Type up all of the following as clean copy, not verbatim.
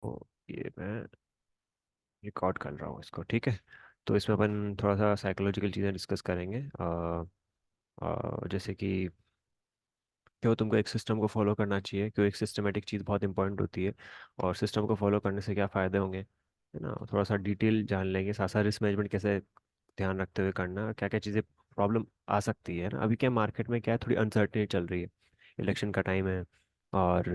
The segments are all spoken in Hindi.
ओ, ये मैं रिकॉर्ड कर रहा हूँ इसको, ठीक है। तो इसमें अपन थोड़ा सा साइकोलॉजिकल चीज़ें डिस्कस करेंगे। जैसे कि क्यों तुमको एक सिस्टम को फॉलो करना चाहिए, क्यों एक सिस्टमेटिक चीज़ बहुत इंपॉर्टेंट होती है, और सिस्टम को फॉलो करने से क्या फ़ायदे होंगे, है ना। थोड़ा सा डिटेल जान लेंगे, साथ साथ रिस्क मैनेजमेंट कैसे ध्यान रखते हुए करना, क्या क्या चीज़ें प्रॉब्लम आ सकती है ना। अभी क्या मार्केट में क्या है, थोड़ी अनसर्टेनिटी चल रही है, इलेक्शन का टाइम है, और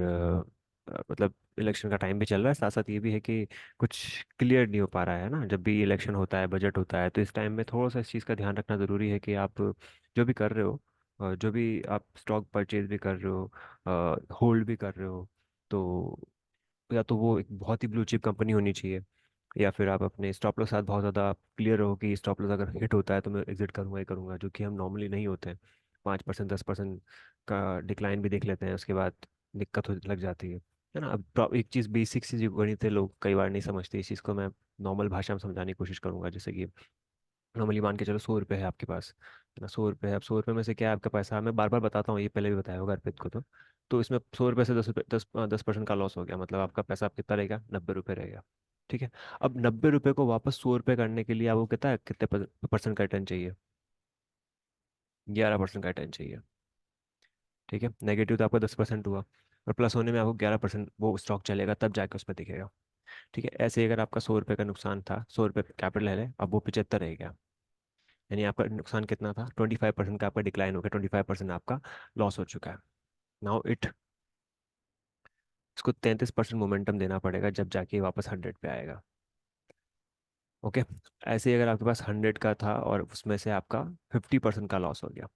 मतलब इलेक्शन का टाइम भी चल रहा है, साथ साथ ये भी है कि कुछ क्लियर नहीं हो पा रहा है ना। जब भी इलेक्शन होता है, बजट होता है, तो इस टाइम में थोड़ा सा इस चीज़ का ध्यान रखना ज़रूरी है कि आप जो भी कर रहे हो, जो भी आप स्टॉक परचेज भी कर रहे हो, होल्ड भी कर रहे हो, तो या तो वो एक बहुत ही ब्लू चिप कंपनी होनी चाहिए, या फिर आप अपने स्टॉप लॉस साथ बहुत ज़्यादा क्लियर हो कि स्टॉप लॉस अगर हिट होता है तो मैं एग्जिट करूंगा ही करूंगा, जो कि हम नॉर्मली नहीं होते हैं। 5% 10% का डिक्लाइन भी देख लेते हैं, उसके बाद दिक्कत हो लग जाती है ना। अब एक चीज़ बेसिक सी जो गणित है, लोग कई बार नहीं समझते, इस चीज़ को मैं नॉर्मल भाषा में समझाने की कोशिश करूंगा। जैसे कि नॉर्मली मान के चलो 100 रुपये है आपके पास, है ना। 100 रुपये है, अब 100 रुपये में से क्या है आपका पैसा, मैं बार बार बताता हूँ, ये पहले भी बताया होगा अर्पित को। तो इसमें 100 रुपये से 10 रुपये 10% का लॉस हो गया, मतलब आपका पैसा आप कितना रहेगा, 90 रुपये रहेगा, ठीक है। अब 90 रुपये को वापस 100 रुपये करने के लिए आपको कितने परसेंट का रिटर्न चाहिए, 11% का रिटर्न चाहिए, ठीक है। नेगेटिव तो आपका 10% हुआ, और प्लस होने में आपको 11% वो स्टॉक चलेगा, तब जाके उस पर दिखेगा, ठीक है। ऐसे ही अगर आपका 100 रुपये का नुकसान था, 100 रुपये कैपिटल है, अब वो 75 रह गया, यानी आपका नुकसान कितना था, 25% का आपका डिक्लाइन हो गया, 25% आपका लॉस हो चुका है। नाउ इसको 33% मोमेंटम देना पड़ेगा, जब जाके वापस 100 पे आएगा, ओके। ऐसे ही अगर आपके पास 100 का था और उसमें से आपका 50% का लॉस हो गया,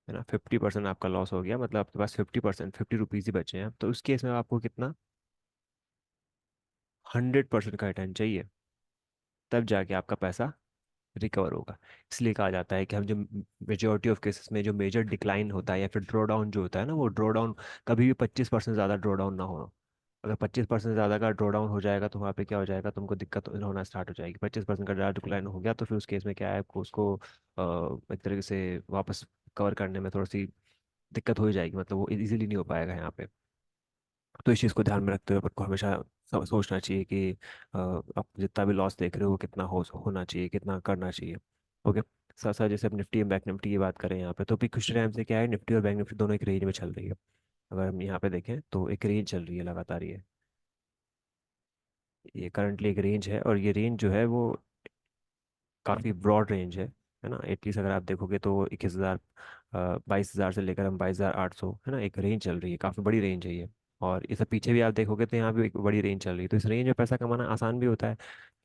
है ना, 50% आपका लॉस हो गया, मतलब आपके पास 50%, 50 रुपीज़ ही बचे हैं, तो उस केस में आपको कितना, 100% का रिटर्न चाहिए, तब जाके आपका पैसा रिकवर होगा। इसलिए कहा जाता है कि हम जो मेजोरिटी ऑफ केसेस में जो मेजर डिक्लाइन होता है या फिर ड्रॉ डाउन जो होता है ना, वो ड्रॉ डाउन कभी भी 25% ज़्यादा ड्रॉ डाउन ना हो। अगर 25% ज़्यादा का ड्रॉ डाउन हो जाएगा तो वहाँ पे क्या हो जाएगा, तुमको दिक्कत होना स्टार्ट हो जाएगी। 25% का ज़्यादा डिक्लाइन हो गया तो फिर उस केस में क्या है, आपको उसको एक तरीके से वापस कवर करने में थोड़ी सी दिक्कत हो ही जाएगी, मतलब वो इजीली नहीं हो पाएगा यहाँ पे। तो इस चीज़ को ध्यान में रखते हुए अपन को हमेशा सोचना चाहिए कि आप जितना भी लॉस देख रहे हो वो कितना होना चाहिए, कितना करना चाहिए, ओके। साथ साथ जैसे अब निफ्टी एंड बैंक निफ्टी की बात करें यहाँ पे, तो भी कुछ टाइम से क्या है, निफ्टी और बैंक निफ्टी दोनों एक रेंज में चल रही है। अगर हम यहाँ पे देखें तो एक रेंज चल रही है लगातार, ये करंटली एक रेंज है, और ये रेंज जो है वो काफ़ी ब्रॉड रेंज है ना। एटलीस्ट अगर आप देखोगे तो 21,000, 22,000 से लेकर हम 22,800, है ना, एक रेंज चल रही है, काफ़ी बड़ी रेंज है ये। और इसे पीछे भी आप देखोगे तो यहाँ भी एक बड़ी रेंज चल रही है, तो इस रेंज में पैसा कमाना आसान भी होता है।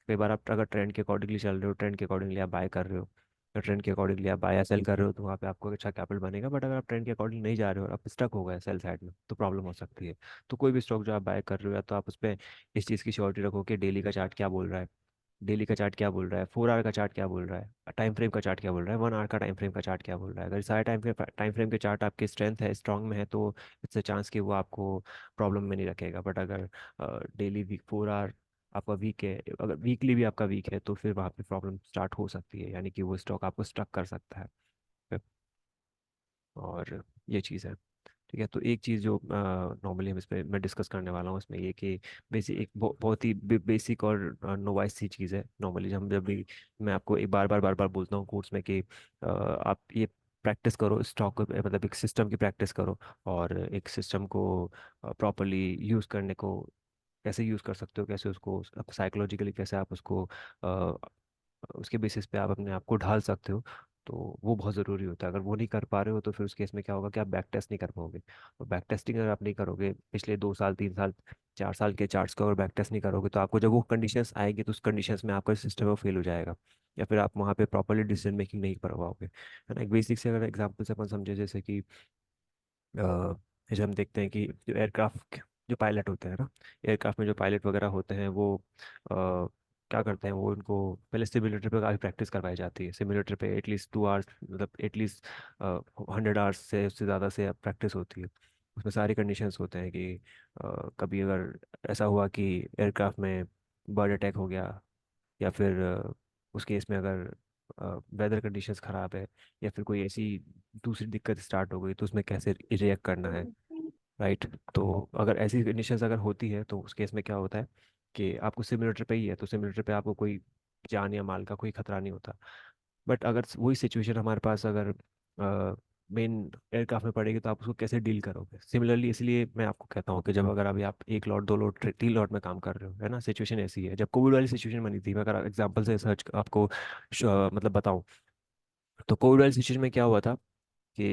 कई बार आप अगर ट्रेंड के अकॉर्डिंगली चल रहे हो, ट्रेंड के अकॉर्डिंगली आप बाय कर रहे हो, तो ट्रेंड के अकॉर्डिंगली आप बाय या सेल कर रहे हो, तो वहाँ पे आपको अच्छा कैपिटल बनेगा। बट अगर आप ट्रेंड के अकॉर्डिंग नहीं जा रहे हो और आप स्टक हो गए सेल साइड में, तो प्रॉब्लम हो सकती है। तो कोई भी स्टॉक जो आप बाय कर रहे हो, या तो आप उस पर इस चीज़ की श्योरिटी रखो कि डेली का चार्ट क्या बोल रहा है, डेली का चार्ट क्या बोल रहा है, 4 आवर का चार्ट क्या बोल रहा है, टाइम फ्रेम का चार्ट क्या बोल रहा है, 1 आवर का टाइम फ्रेम का चार्ट क्या बोल रहा है। अगर सारे टाइम फ्रेम के चार्ट आपके स्ट्रेंथ है, स्ट्रांग में है, तो इट्स अ चांस कि वो आपको प्रॉब्लम में नहीं रखेगा। बट अगर डेली वीक 4 आवर आपका वीक है, अगर वीकली भी आपका वीक है, तो फिर वहाँ पे प्रॉब्लम स्टार्ट हो सकती है, यानी कि वो स्टॉक आपको स्टक कर सकता है। और ये चीज़ है, ठीक है। तो एक चीज़ जो नॉर्मली हम इस पे मैं डिस्कस करने वाला हूँ इसमें, ये कि बेसिक एक बहुत ही बेसिक और नोवाइस सी चीज़ है। नॉर्मली जब भी मैं आपको एक बार बार बोलता हूँ कोर्स में कि आप ये प्रैक्टिस करो स्टॉक, मतलब एक सिस्टम की प्रैक्टिस करो, और एक सिस्टम को प्रॉपरली यूज़ करने को कैसे यूज़ कर सकते हो, कैसे उसको साइकोलॉजिकली कैसे आप उसको उसके बेसिस पे आप अपने आप को ढाल सकते हो, तो वो बहुत ज़रूरी होता है। अगर वो नहीं कर पा रहे हो तो फिर उस केस में क्या होगा कि आप बैक टेस्ट नहीं कर पाओगे, और बैक टेस्टिंग अगर आप नहीं करोगे, पिछले 2 साल 3 साल 4 साल के चार्ट्स का अगर बैक टेस्ट नहीं करोगे, तो आपको जब वो कंडीशंस आएगी तो उस कंडीशंस में आपका सिस्टम वो फेल हो जाएगा, या फिर आप वहाँ पे प्रॉपरली डिसीजन मेकिंग नहीं कर पाओगे, है ना। एक बेसिक से अगर एग्जाम्पल से अपन समझे, जैसे कि जैसे हम देखते हैं कि जो एयरक्राफ्ट जो पायलट होते हैं ना, एयरक्राफ्ट में जो पायलट वगैरह होते हैं, वो क्या करते हैं, वो उनको पहले सिमुलेटर पे काफ़ी प्रैक्टिस करवाई जाती है। सिमुलेटर पे एटलीस्ट 2 आवर्स, मतलब एटलीस्ट 100 आवर्स से उससे ज़्यादा से प्रैक्टिस होती है। उसमें सारे कंडीशंस होते हैं कि कभी अगर ऐसा हुआ कि एयरक्राफ्ट में बर्ड अटैक हो गया, या फिर उस केस में अगर वेदर कंडीशंस ख़राब है, या फिर कोई ऐसी दूसरी दिक्कत स्टार्ट हो गई, तो उसमें कैसे रिएक्ट करना है, राइट। तो अगर ऐसी कंडीशंस अगर होती है तो उस केस में क्या होता है कि आपको सिमुलेटर पे ही है, तो सिमुलेटर पे आपको कोई जान या माल का कोई खतरा नहीं होता। बट अगर वही सिचुएशन हमारे पास अगर मेन एयरक्राफ्ट में पड़ेगी तो आप उसको कैसे डील करोगे? सिमिलरली इसलिए मैं आपको कहता हूँ कि जब अगर अभी आप एक लॉट, दो लॉट, तीन लॉट में काम कर रहे हो, है ना, सिचुएशन ऐसी है। जब कोविड वाली सिचुएशन बनी थी, मैं अगर एग्जांपल से सर्च आपको मतलब बताऊं, तो कोविड वाली सिचुएशन में क्या हुआ था कि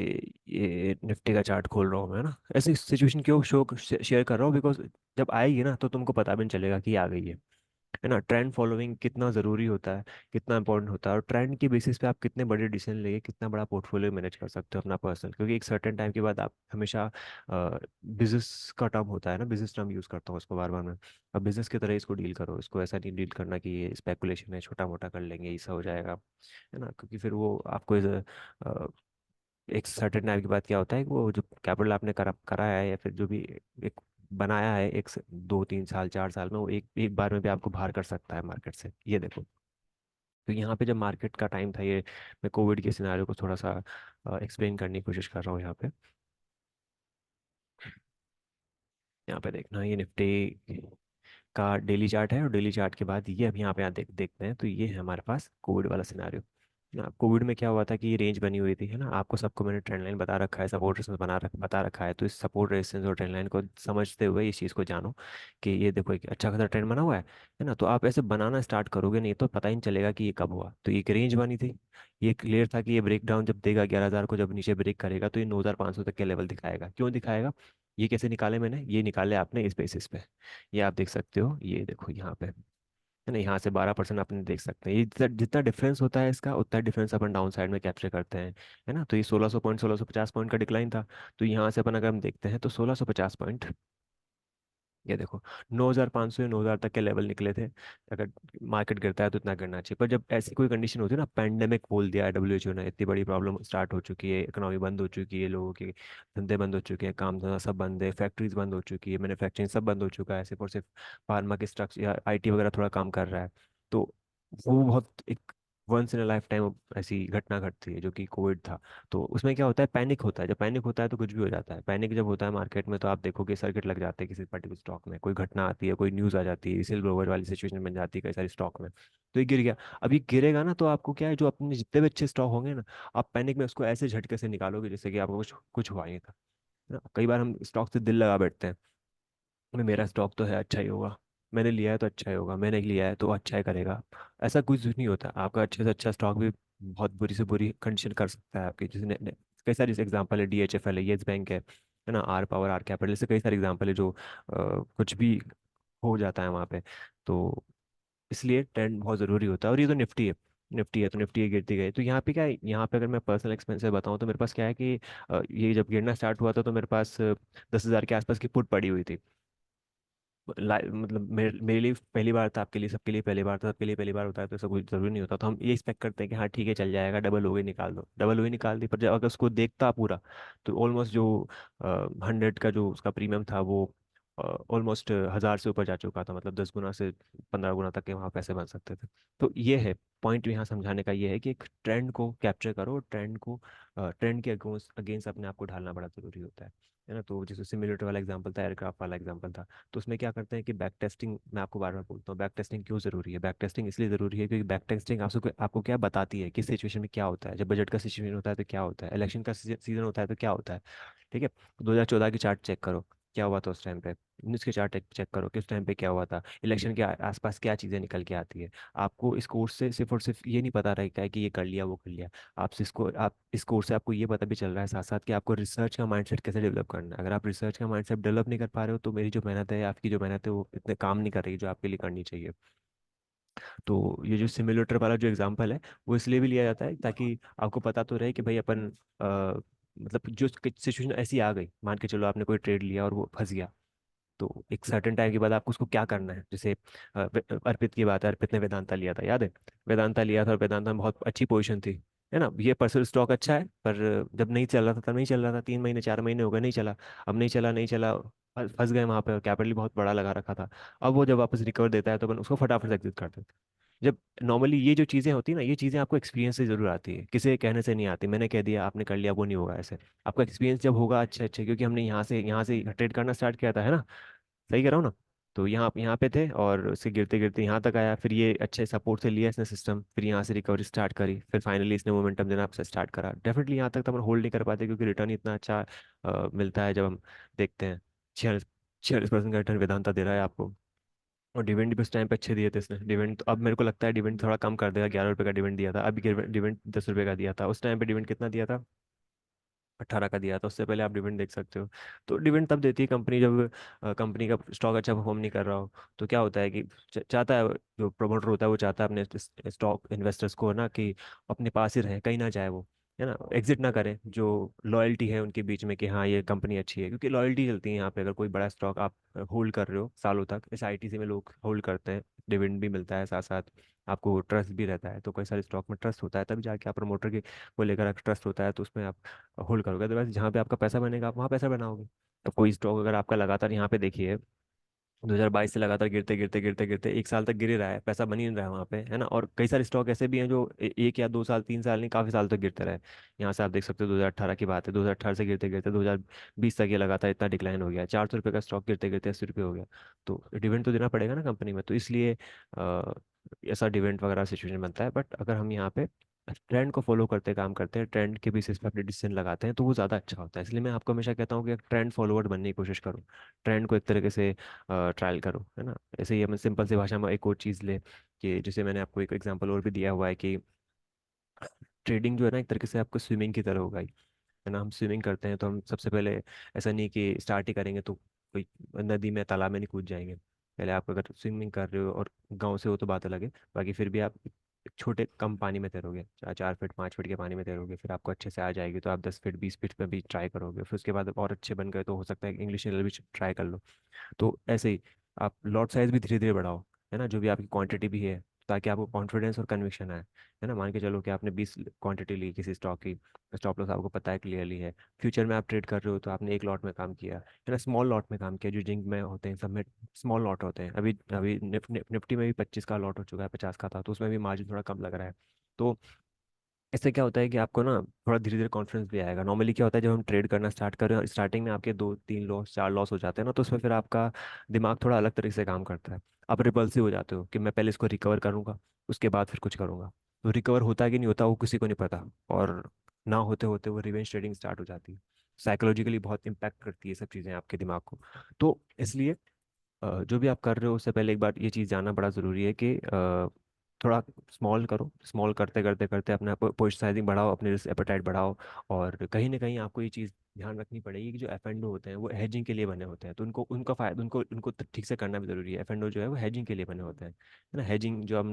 ये निफ्टी का चार्ट खोल रहा हूँ मैं, ना, ऐसी सिचुएशन क्यों शो शेयर कर रहा हूँ, बिकॉज जब आएगी ना तो तुमको पता भी नहीं चलेगा कि ये आ गई है ना। ट्रेंड फॉलोइंग कितना ज़रूरी होता है, कितना इंपॉर्टेंट होता है, और ट्रेंड के बेसिस पे आप कितने बड़े डिसीजन लेके कितना बड़ा पोर्टफोलियो मैनेज कर सकते हो अपना पर्सनल, क्योंकि एक सर्टेन टाइम के बाद आप हमेशा बिजनेस का टर्म होता है ना, बिजनेस टर्म यूज़ करता हूँ उसको बार बार मैं। अब बिजनेस की तरह इसको डील करो, इसको ऐसा नहीं डील करना कि ये स्पेकुलेशन है, छोटा मोटा कर लेंगे ऐसा हो जाएगा, है ना, क्योंकि फिर वो आपको एक सर्टेन टाइम के बाद क्या होता है कि वो जो कैपिटल आपने कराया है या फिर जो भी एक बनाया है, 2 3 साल 4 साल में, वो एक एक बार में भी आपको बाहर कर सकता है मार्केट से, ये देखो। तो यहाँ पे जब मार्केट का टाइम था, ये मैं कोविड के सिनारियो को थोड़ा सा एक्सप्लेन करने की कोशिश कर रहा हूँ यहाँ पे। यहाँ पे देखना, ये निफ्टी का डेली चार्ट है, और डेली चार्ट के बाद ये अब यहाँ पे देखते हैं, तो ये है हमारे पास कोविड वाला सिनारियो ना। कोविड में क्या हुआ था कि ये रेंज बनी हुई थी, है ना, आपको सबको मैंने ट्रेंड लाइन बता रखा है, सपोर्ट रेजिस्टेंस बता रखा है, तो इस सपोर्ट रेजिस्टेंस और ट्रेंड लाइन को समझते हुए इस चीज़ को जानो कि ये देखो एक अच्छा खासा ट्रेंड बना हुआ है ना। तो आप ऐसे बनाना स्टार्ट करोगे नहीं तो पता ही नहीं चलेगा कि ये कब हुआ। तो ये एक रेंज बनी थी, ये क्लियर था कि ये ब्रेक डाउन जब देगा 11,000 को, जब नीचे ब्रेक करेगा तो ये 9,500 तक के लेवल दिखाएगा। क्यों दिखाएगा? ये कैसे निकाले मैंने? ये निकाले आपने इस बेसिस पे, ये आप देख सकते हो, ये देखो यहाँ पे, है ना, यहाँ से 12% अपने देख सकते हैं। ये जितना जितना डिफरेंस होता है इसका, उतना डिफरेंस अपन डाउन साइड में कैप्चर करते हैं, है ना। तो ये 1600 पॉइंट, 1650 पॉइंट का डिक्लाइन था। तो यहाँ से अपन अगर हम देखते हैं तो 1650 पॉइंट, ये देखो, 9,500 या 9,000 तक के लेवल निकले थे। अगर मार्केट गिरता है तो इतना गिरना चाहिए, पर जब ऐसी कोई कंडीशन होती है ना, पैंडेमिक बोल दिया है डब्ल्यूएचओ ने, इतनी बड़ी प्रॉब्लम स्टार्ट हो चुकी है, इकोनॉमी बंद हो चुकी है, लोगों के धंधे बंद हो चुके हैं, काम धंधा सब बंद है, फैक्ट्रीज बंद हो चुकी है, मैन्युफैक्चरिंग सब बंद हो चुका है, सिर्फ और सिर्फ फार्मा के स्ट्रक्चर या आईटी वगैरह थोड़ा काम कर रहा है। तो वो बहुत एक once in a lifetime ऐसी घटना घटती है जो कि कोविड था। तो उसमें क्या होता है, पैनिक होता है। जब पैनिक होता है तो कुछ भी हो जाता है। पैनिक जब होता है मार्केट में तो आप देखोगे सर्किट लग जाते हैं किसी पर्टिकुलर स्टॉक में, कोई घटना आती है, कोई न्यूज़ आ जाती है, सिल ब्रोवर वाली सिचुएशन बन जाती है कई सारी स्टॉक में, तो ये गिर गया। अभी गिरेगा ना तो आपको क्या है, जो अपने जितने भी अच्छे स्टॉक होंगे ना, आप पैनिक में उसको ऐसे झटके से निकालोगे जैसे कि आपको कुछ कुछ हुआ ही नहीं था, है ना। कई बार हम स्टॉक से दिल लगा बैठते हैं, मेरा स्टॉक तो है, अच्छा ही होगा, मैंने लिया है तो अच्छा ही होगा, मैंने लिया है तो अच्छा ही करेगा। ऐसा कुछ नहीं होता। आपका अच्छे से अच्छा स्टॉक भी बहुत बुरी से बुरी कंडीशन कर सकता है आपकी, जैसे कई सारी एग्जांपल है, डीएचएफएल है, येस बैंक है ना, आर पावर, आर कैपिटल, ऐसे कई सारे एग्जांपल है जो कुछ भी हो जाता है वहाँ पे। तो इसलिए ट्रेंड बहुत ज़रूरी होता है। और ये तो निफ्टी है, निफ्टी है तो निफ्टी गिरती गई। तो यहाँ पे क्या है, यहाँ पे अगर मैं पर्सनल एक्सपेंस से बताऊँ तो मेरे पास क्या है कि ये जब गिरना स्टार्ट हुआ था तो मेरे पास 10,000 के आसपास की पुट पड़ी हुई थी। मतलब मेरे लिए पहली बार था, आपके लिए, सबके लिए पहली बार था, सबके लिए पहली बार होता है तो ऐसा कुछ जरूरी नहीं होता। तो हम ये एक्सपेक्ट करते हैं कि हाँ ठीक है चल जाएगा, डबल हो गई निकाल दो, डबल हो गई निकाल दी। पर जब अगर उसको देखता पूरा, तो ऑलमोस्ट जो 100 का जो उसका प्रीमियम था वो ऑलमोस्ट 1,000 से ऊपर जा चुका था। मतलब 10 गुना से 15 गुना तक के वहाँ पैसे बन सकते थे। तो ये है पॉइंट यहाँ समझाने का, ये है कि एक ट्रेंड को कैप्चर करो, ट्रेंड को ट्रेंड के अगेंस्ट अपने आप को ढालना बड़ा जरूरी होता है ना। तो जैसे सिमुलेटर वाला एग्जांपल था, एयरक्राफ्ट वाला एग्जांपल था, तो उसमें क्या करते हैं कि बैक टेस्टिंग, मैं आपको बार बार बोलता हूँ, बैक टेस्टिंग क्यों ज़रूरी है। बैक टेस्टिंग इसलिए ज़रूरी है क्योंकि बैक टेस्टिंग आपको क्या बताती है, किस सिचुएशन में क्या होता है, जब बजट का सिचुएशन होता है तो क्या होता है, इलेक्शन का सीजन होता है तो क्या होता है। ठीक है, 2014 की चार्ट चेक करो, क्या हुआ था उस टाइम पे। न्यूज़ के चार्ट चेक करो कि उस टाइम पे क्या हुआ था, इलेक्शन के आसपास क्या चीज़ें निकल के आती है। आपको इस कोर्स से सिर्फ और सिर्फ ये नहीं पता रहेगा कि ये कर लिया वो कर लिया, आप इस कोर्स से आपको ये पता भी चल रहा है साथ साथ कि आपको रिसर्च का माइंडसेट कैसे डेवलप करना है। अगर आप रिसर्च का माइंडसेट डेवलप नहीं कर पा रहे हो तो मेरी जो मेहनत है, आपकी जो मेहनत है, वो इतने काम नहीं कर रही जो आपके लिए करनी चाहिए। तो ये जो सिमुलेटर वाला जो एग्जांपल है, वो इसलिए भी लिया जाता है ताकि आपको पता तो रहे कि भाई अपन मतलब जो सिचुएशन ऐसी आ गई, मान के चलो आपने कोई ट्रेड लिया और वो फंस गया, तो एक सर्टेन टाइम के बाद आपको उसको क्या करना है। जैसे अर्पित की बात है, अर्पित ने वेदांता लिया था, याद है, वेदांता लिया था और वेदांता में बहुत अच्छी पोजीशन थी, है ना। ये पर्सनल स्टॉक अच्छा है, पर जब नहीं चल रहा था तब नहीं चल रहा था, 3 महीने 4 महीने हो गए नहीं चला। अब नहीं चला, नहीं चला, फंस गए वहां पे, कैपिटल बहुत बड़ा लगा रखा था। अब वो जब वापस रिकवर देता है तो अपन उसको फटाफट से एग्जिट कर देते हैं। जब नॉर्मली ये जो चीज़ें होती है ना, ये चीज़ें आपको एक्सपीरियंस से जरूर आती है, किसी के कहने से नहीं आती। मैंने कह दिया आपने कर लिया, वो नहीं होगा ऐसे। आपका एक्सपीरियंस जब होगा अच्छे अच्छे, क्योंकि हमने यहाँ से ट्रेड करना स्टार्ट किया था, है ना, सही कह रहा हूँ ना। तो यहाँ पे थे और उससे गिरते गिरते यहाँ तक आया, फिर ये अच्छे सपोर्ट से लिया इसने सिस्टम, फिर यहाँ से रिकवरी स्टार्ट करी, फिर फाइनली इसने मोमेंटम देना आपसे स्टार्ट करा। डेफिनेटली यहाँ तक तो हम होल्ड नहीं कर पाते, क्योंकि रिटर्न इतना अच्छा मिलता है जब हम देखते हैं। 46% का रिटर्न वेदांता दे रहा है आपको। और डिविडेंड भी उस टाइम पे अच्छे दिए थे इसने। डिविडेंड तो अब मेरे को लगता है डिविडेंड थोड़ा कम कर देगा, 11 रुपये का डिविडेंड दिया था, अभी डिविडेंड 10 रुपये का दिया था। उस टाइम पे डिविडेंड कितना दिया था? 18 का दिया था। उससे पहले आप डिविडेंड देख सकते हो। तो डिविडेंड तब देती है कंपनी जब कंपनी का स्टॉक अच्छा परफॉर्म नहीं कर रहा हो। तो क्या होता है कि चाहता है, जो प्रमोटर होता है वो चाहता है अपने स्टॉक इन्वेस्टर्स को ना कि अपने पास ही रहे, कहीं ना जाए वो, है ना, एग्जिट ना करें। जो लॉयल्टी है उनके बीच में कि हाँ ये कंपनी अच्छी है, क्योंकि लॉयल्टी चलती है यहाँ पे। अगर कोई बड़ा स्टॉक आप होल्ड कर रहे हो सालों तक, इस आईटीसी में लोग होल्ड करते हैं, डिविडेंड भी मिलता है साथ साथ, आपको ट्रस्ट भी रहता है। तो कई सारे स्टॉक में ट्रस्ट होता है, तभी जाके आप प्रमोटर के को लेकर ट्रस्ट होता है, तो उसमें आप होल्ड करोगे। अदरवाइज जहाँ पे आपका पैसा बनेगा आप वहाँ पैसा बनाओगे। अब कोई स्टॉक अगर आपका लगातार यहाँ पे देखिए 2022 से लगातार गिरते गिरते गिरते गिरते एक साल तक गिर ही रहा है, पैसा बन ही नहीं रहा है वहाँ पे, है ना। और कई सारे स्टॉक ऐसे भी हैं जो 1 या 2 साल 3 साल नहीं, काफ़ी साल तक गिरते रहे। यहाँ से आप देख सकते हो 2018 की बात है, 2018 से गिरते गिरते 2020 तक ये लगातार इतना डिक्लाइन हो गया, 400 रुपये का स्टॉक गिरते गिरते 80 रुपये हो गया। तो डिविडेंड तो देना पड़ेगा ना कंपनी में, तो इसलिए ऐसा डिविडेंड वगैरह सिचुएशन बनता है। बट अगर हम यहाँ पे ट्रेंड को फॉलो करते काम करते हैं, ट्रेंड के बेसिस पे अपने डिसीजन लगाते हैं, तो वो ज़्यादा अच्छा होता है। इसलिए मैं आपको हमेशा कहता हूँ कि एक ट्रेंड फॉलोअर बनने की कोशिश करो, ट्रेंड को एक तरीके से ट्रायल करो, है ना। ऐसे ही हम सिंपल सी भाषा में एक और चीज़ ले, कि जैसे मैंने आपको एक एग्जांपल और भी दिया हुआ है कि ट्रेडिंग जो है ना एक तरीके से आपको स्विमिंग की तरह होगा ही, है ना। हम स्विमिंग करते हैं तो हम सबसे पहले ऐसा नहीं कि स्टार्ट ही करेंगे तो कोई नदी में तालाब में नहीं कूद जाएंगे। पहले आप अगर स्विमिंग कर रहे हो और गांव से हो तो बात अलग है, बाकी फिर भी आप एक छोटे कम पानी में तैरोगे, 4 फीट 5 फीट के पानी में तैरोगे, फिर आपको अच्छे से आ जाएगी तो आप 10 फीट 20 फीट में भी ट्राई करोगे, फिर उसके बाद और अच्छे बन गए तो हो सकता है इंग्लिश लेवल भी ट्राई कर लो। तो ऐसे ही आप लॉट साइज भी धीरे धीरे बढ़ाओ, है ना, जो भी आपकी क्वांटिटी भी है, ताकि आपको कॉन्फिडेंस और कन्विक्शन आए, है ना। मान के चलो कि आपने 20 क्वांटिटी ली किसी स्टॉक की, स्टॉप लॉस आपको पता है क्लियरली है। फ्यूचर में आप ट्रेड कर रहे हो तो आपने एक लॉट में काम किया, है ना, स्मॉल लॉट में काम किया, जो जिंक में होते हैं सब में स्मॉल लॉट होते हैं। अभी अभी निफ्टी में भी 25 का लॉट हो चुका है, 50 का था, तो उसमें भी मार्जिन थोड़ा कम लग रहा है। तो इससे क्या होता है कि आपको ना थोड़ा धीरे धीरे कॉन्फिडेंस भी आएगा। नॉर्मली क्या होता है जब हम ट्रेड करना स्टार्ट करें और स्टार्टिंग में आपके 2 3 लॉस 4 लॉस हो जाते हैं ना, तो उसमें फिर आपका दिमाग थोड़ा अलग तरीके से काम करता है। आप रिपल्सिव हो जाते हो कि मैं पहले इसको रिकवर करूंगा, उसके बाद फिर कुछ करूंगा। तो रिकवर होता है कि नहीं होता वो किसी को नहीं पता, और ना होते होते वो रिवेंज ट्रेडिंग स्टार्ट हो जाती है। साइकोलॉजिकली बहुत इंपैक्ट करती है ये सब चीज़ें आपके दिमाग को। तो इसलिए जो भी आप कर रहे हो उससे पहले एक बार ये चीज़ जानना बड़ा ज़रूरी है कि थोड़ा स्मॉल करो, स्मॉल करते करते करते अपना पोस्ट साइजिंग बढ़ाओ, अपने रिस्क एपेटाइट बढ़ाओ। और कहीं ना कहीं आपको ये चीज़ ध्यान रखनी पड़ेगी कि जो एफ एंड ओ होते हैं वो हेजिंग के लिए बने होते हैं, तो उनको उनका फ़ायदा उनको उनको ठीक से करना भी ज़रूरी है। एफ एंड ओ जो है वो हेजिंग के लिए बने होते हैं, है ना। हेजिंग जो हम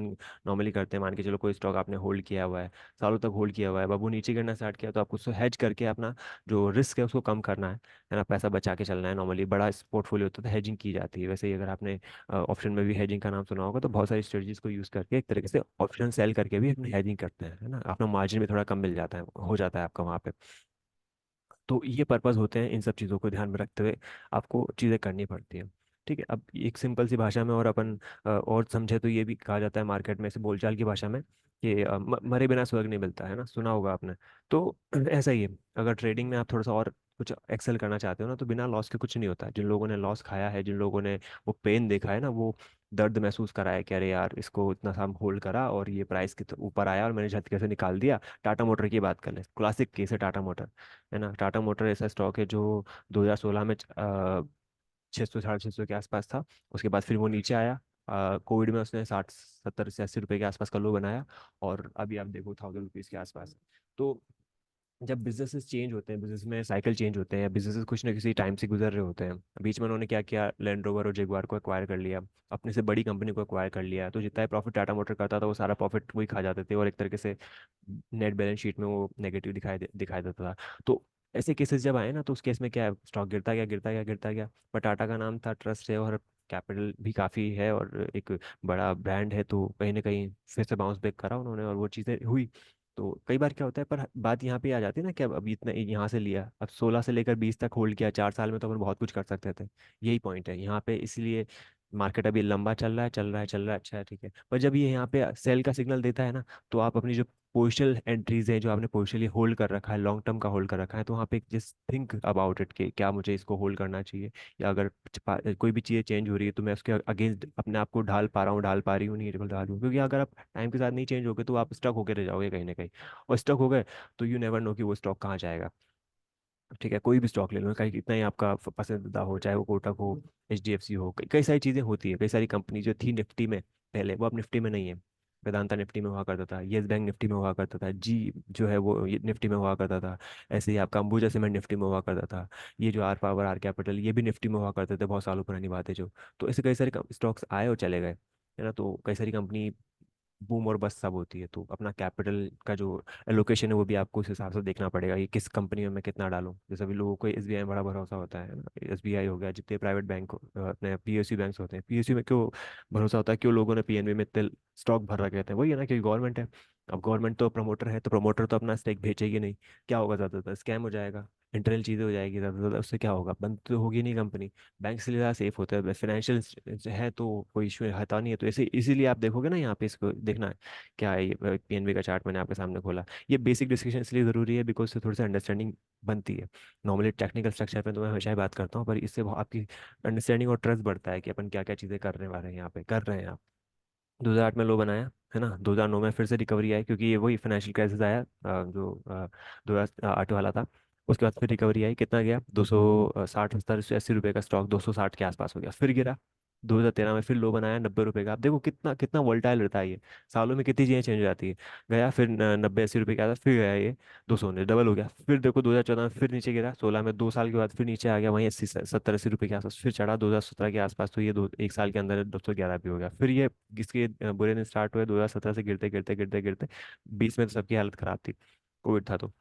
नॉर्मली करते हैं, मान के चलो कोई स्टॉक आपने होल्ड किया हुआ है, सालों तक होल्ड किया हुआ है, अब वो नीचे गिरना स्टार्ट किया तो आपको उसको हेज करके अपना जो रिस्क है उसको कम करना है ना, पैसा बचा के चलना है। नॉर्मली बड़ा पोर्टफोलियो होता है तो हेजिंग की जाती है। वैसे ही अगर आपने ऑप्शन में भी हेजिंग का नाम सुना होगा, तो बहुत सारी स्ट्रेटजीज को यूज़ करके एक तरीके से ऑप्शन सेल करके भी अपनी हेजिंग करते हैं, है ना। अपना मार्जिन भी थोड़ा कम मिल जाता है, हो जाता है आपका वहाँ पे। तो ये पर्पस होते हैं, इन सब चीज़ों को ध्यान में रखते हुए आपको चीज़ें करनी पड़ती हैं। ठीक है, अब एक सिंपल सी भाषा में और अपन और समझे तो ये भी कहा जाता है मार्केट में, ऐसे बोलचाल की भाषा में, कि मरे बिना स्वर्ग नहीं मिलता, है ना, सुना होगा आपने। तो ऐसा ही है, अगर ट्रेडिंग में आप थोड़ा सा और कुछ एक्सेल करना चाहते हो ना, तो बिना लॉस के कुछ नहीं होता है। जिन लोगों ने लॉस खाया है, जिन लोगों ने वो पेन देखा है ना, वो दर्द महसूस करा है कि अरे यार इसको इतना सा होल्ड करा और ये प्राइस के ऊपर आया और मैंने झटके से निकाल दिया। टाटा मोटर की बात कर ले, क्लासिक केस है टाटा मोटर, है ना। टाटा मोटर ऐसा स्टॉक है जो 2016 में 600 650 के आसपास था। उसके बाद फिर वो नीचे आया, कोविड में उसने 60 70 से 80 रुपए के आसपास का लो बनाया, और अभी आप देखो 1000 रुपीज़ के आसपास। तो जब बिजनेसेस चेंज होते हैं, बिजनेस में साइकिल चेंज होते हैं, बिजनेसेस कुछ ना किसी टाइम से गुजर रहे होते हैं, बीच में उन्होंने क्या किया, लैंड रोवर और जेगुआर को एक्वायर कर लिया, अपने से बड़ी कंपनी को एक्वायर कर लिया, तो जितना प्रॉफिट टाटा मोटर करता था वो सारा प्रॉफिट वही खा जाते थे, और एक तरीके से नेट बैलेंस शीट में वो नेगेटिव दिखाई देता था। तो ऐसे केसेस जब आए ना, तो उस केस में क्या है, स्टॉक गिरता गया गिरता गया गिरता गया। पर टाटा का नाम था, ट्रस्ट है, और कैपिटल भी काफ़ी है, और एक बड़ा ब्रांड है, तो कहीं ना कहीं फिर से बाउंस बैक करा उन्होंने और वो चीज़ें हुई। तो कई बार क्या होता है, पर बात यहाँ पे आ जाती है ना कि अब अभी इतना यहाँ से लिया, अब 16 से लेकर 20 तक होल्ड किया, 4 साल में तो अपन बहुत कुछ कर सकते थे। यही पॉइंट है यहाँ पे, इसलिए मार्केट अभी लंबा चल रहा है, चल रहा है, चल रहा है, अच्छा है, ठीक है, पर जब ये यहाँ पे सेल का सिग्नल देता है ना, तो आप अपनी जो पोजिशनल एंट्रीज है, जो आपने पोजिशनली होल्ड कर रखा है, लॉन्ग टर्म का होल्ड कर रखा है, तो वहाँ पे जस्ट थिंक अबाउट इट कि क्या मुझे इसको होल्ड करना चाहिए, या अगर कोई भी चीज़ें चेंज हो रही है तो मैं उसके अगेंस्ट अपने आप को ढाल पा रहा हूँ, ढाल पा रही हूँ, नहीं ढाल रही हूँ, क्योंकि अगर आप टाइम के साथ नहीं चेंज होगे तो आप स्टक होकर रह जाओगे कहीं ना कहीं, और स्टक हो गए तो यू नेवर नो कि वो स्टॉक कहाँ जाएगा। ठीक है, कोई भी स्टॉक ले लो, कहीं कितना ही आपका पसंदीदा हो, चाहे वो कोटक हो, HDFC हो, कई सारी चीज़ें होती है, कई सारी कंपनी जो थी निफ्टी में पहले, वो अब निफ्टी में नहीं है। वेदांता निफ्टी में हुआ करता था, येस बैंक निफ्टी में हुआ करता था, जी जो है वो ये निफ्टी में हुआ करता था। ऐसे ही आपका अंबुजा सीमेंट निफ्टी में हुआ करता था। ये जो आर पावर, आर कैपिटल, ये भी निफ्टी में हुआ करते थे, बहुत सालों पुरानी बात है जो। तो ऐसे कई सारे स्टॉक्स आए और चले गए, है ना, तो कई सारी कंपनी बूम और बस सब होती है, तो अपना कैपिटल का जो एलोकेशन है वो भी आपको उस हिसाब से देखना पड़ेगा कि किस कंपनी में मैं कितना डालूं। जैसे अभी लोगों को SBI में बड़ा भरोसा होता है ना, SBI हो गया, जितने प्राइवेट बैंक अपने PSU बैंक्स होते हैं, PSU में क्यों भरोसा होता है, क्यों लोगों ने PNB में इतने स्टॉक भर रखे थे, वही है ना, क्योंकि गवर्नमेंट है। अब गवर्नमेंट तो प्रमोटर है, तो प्रमोटर तो अपना स्टेक बेचेगी नहीं। क्या होगा, ज़्यादातर स्कैम हो जाएगा, इंटरनल चीज़ें हो जाएगी ज़्यादा से ज़्यादा, उससे क्या होगा, बंद तो होगी नहीं कंपनी। बैंक से ज़्यादा सेफ होता है, फाइनेंशियल है तो कोई इशू हता नहीं है, तो ऐसे इसीलिए आप देखोगे ना, यहाँ पे इसको देखना, क्या है ये PNB का चार्ट मैंने आपके सामने खोला। ये बेसिक डिस्कशन इसलिए ज़रूरी है बिकॉज से थोड़ी सी अंडरस्टैंडिंग बनती है। नॉर्मली टेक्निकल स्ट्रक्चर पे तो मैं हमेशा ही बात करता हूँ, पर इससे आपकी अंडरस्टैंडिंग और ट्रस्ट बढ़ता है कि अपन क्या क्या चीज़ें करने वाले हैं, यहाँ पे कर रहे हैं आप। 2008 में लो बनाया, है ना, 2009 में फिर से रिकवरी आई, क्योंकि ये वही फाइनेंशियल क्राइसिस आया जो 2008 वाला था। उसके बाद फिर रिकवरी आई, कितना गया, 260, 70, 80 रुपये का स्टॉक 260 के आसपास हो गया, फिर गिरा। 2013 में फिर लो बनाया 90 रुपये का। आप देखो कितना कितना वोल्टाइल रहता है ये, सालों में कितनी चीज़ें चेंज हो जाती है। गया फिर 90, 80 रुपये के आसपास, फिर गया ये 200 डबल हो गया। फिर देखो 2014 में फिर नीचे गिरा, 16 में 2 साल के बाद फिर नीचे आ गया, वहीं 80, 70, 80 रुपये के आसपास फिर चढ़ा 2017 के आसपास, तो ये 1 साल के अंदर 211 भी हो गया। फिर ये इसके बुरे दिन स्टार्ट हुए 2017 से, गिरते गिरते गिरते गिरते 20 में तो सबकी हालत खराब थी, कोविड था तो।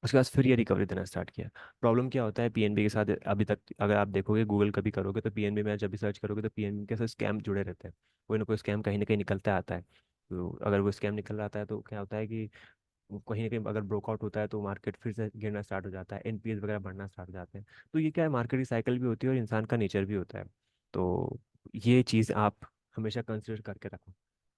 उसके बाद फिर ये रिकवरी देना स्टार्ट किया। प्रॉब्लम क्या होता है PNB के साथ, अभी तक अगर आप देखोगे, गूगल कभी करोगे तो PNB में जब भी सर्च करोगे तो PNB के साथ स्कैम जुड़े रहते हैं। कोई ना कोई स्कैम कहीं ना कहीं निकलता आता है। तो अगर वो स्कैम निकल आता है तो क्या होता है कि कहीं ना कहीं अगर ब्रोकआउट होता है तो मार्केट फिर से गिरना स्टार्ट हो जाता है, NPS वगैरह बढ़ना स्टार्ट हो जाते हैं। तो ये क्या है, मार्केट की साइकिल भी होती है और इंसान का नेचर भी होता है। तो ये चीज़ आप हमेशा कंसिडर करके रखो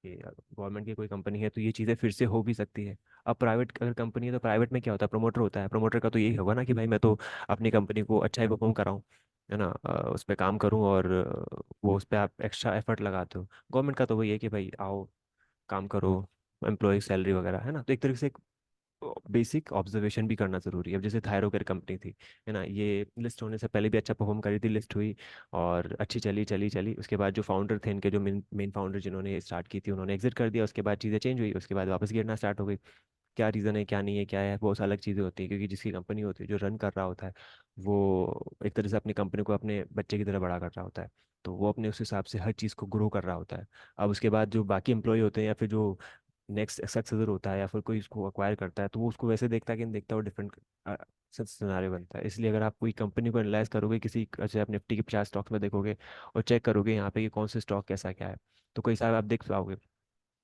कि गवर्नमेंट की कोई कंपनी है तो ये चीज़ें फिर से हो भी सकती है। अब प्राइवेट अगर कंपनी है तो प्राइवेट में क्या होता है, प्रमोटर होता है, प्रमोटर का तो यही होगा ना कि भाई मैं तो अपनी कंपनी को अच्छा ही परफॉर्म कराऊँ, है ना, उस पर काम करूँ, और वो उस पर आप एक्स्ट्रा एफर्ट लगाते हो। गवर्नमेंट का तो वही है कि भाई आओ, काम करो, एम्प्लॉय सैलरी वगैरह, है ना, तो एक तरीके से बेसिक ऑब्जर्वेशन भी करना जरूरी है। अब जैसे थायरोकेयर कंपनी थी, है ना, ये लिस्ट होने से पहले भी अच्छा परफॉर्म करी थी, लिस्ट हुई और अच्छी चली चली चली, उसके बाद जो फाउंडर थे इनके, जो मेन मेन फाउंडर जिन्होंने स्टार्ट की थी, उन्होंने एग्जिट कर दिया, उसके बाद चीज़ें चेंज हुई, उसके बाद वापस गिरना स्टार्ट हो गई। क्या रीज़न है, क्या नहीं है, क्या है, बहुत अलग चीज़ें होती हैं, क्योंकि जिसकी कंपनी होती है, जो रन कर रहा होता है, वो एक तरह से अपनी कंपनी को अपने बच्चे की तरह बड़ा कर रहा होता है, तो वो अपने उस हिसाब से हर चीज़ को ग्रो कर रहा होता है। अब उसके बाद जो बाकी एम्प्लॉय होते हैं, या फिर जो नेक्स्ट सक्सेसर होता है, या फिर कोई इसको अक्वायर करता है, तो वो उसको वैसे देखता है कि नहीं देखता, वो डिफरेंट सिनारियो बनता है। इसलिए अगर आप कोई कंपनी को एनालाइज करोगे, किसी जैसे आप निफ्टी के 50 स्टॉक्स में देखोगे और चेक करोगे यहाँ पे कि कौन से स्टॉक कैसा क्या है, तो कई सारे आप देख पाओगे।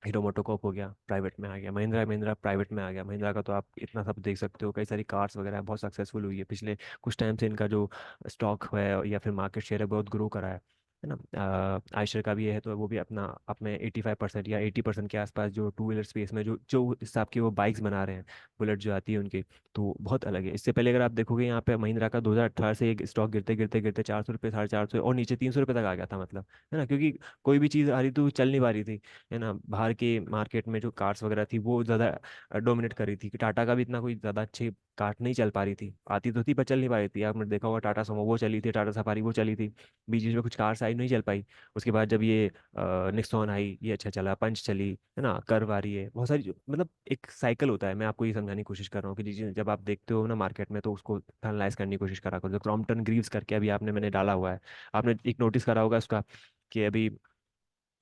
हीरो मोटोकॉर्प हो गया, प्राइवेट में आ गया, महिंद्रा महिंद्रा प्राइवेट में आ गया, महिंद्रा का तो आप इतना सब देख सकते हो, कई सारी कार्स वगैरह बहुत सक्सेसफुल हुई है पिछले कुछ टाइम से, इनका जो स्टॉक है या फिर मार्केट शेयर है बहुत ग्रो करा है ना। आयशर का भी ये है, तो वो भी अपना अपने 85% या 80% के आसपास, जो टू व्हीलर स्पेस में जो जो हिसाब की वो बाइक्स बना रहे हैं, बुलेट जो आती है उनकी, तो बहुत अलग है। इससे पहले अगर आप देखोगे यहाँ पे महिंद्रा का 2018 से एक स्टॉक गिरते गिरते गिरते 400 रुपये, 450 और नीचे 300 रुपये तक आ गया था, मतलब, है ना, क्योंकि कोई भी चीज़ आ रही थी, चल नहीं पा रही थी, है ना। बाहर के मार्केट में जो कार्स वगैरह थी वो ज़्यादा डोमिनेट कर रही थी, कि टाटा का भी इतना कोई ज़्यादा अच्छी कार नहीं चल पा रही थी, आती तो थी पर चल नहीं पा रही थी। आपने देखा होगा टाटा सुमो वो चली थी, टाटा सफारी वो चली थी, बीच बीच में कुछ कार्स आई नहीं चल पाई। उसके बाद जब ये निक्सॉन आई, ये अच्छा चला, पंच चली, है ना, कर्व आ रही है, बहुत सारी मतलब एक साइकिल होता है। मैं आपको ये समझाने की कोशिश कर रहा हूँ कि जब आप देखते हो ना मार्केट में, तो उसको एनालाइज करने की कोशिश करा करो। जो क्रॉम्पटन ग्रीव्स करके अभी आपने मैंने डाला हुआ है, आपने एक नोटिस करा होगा उसका, कि अभी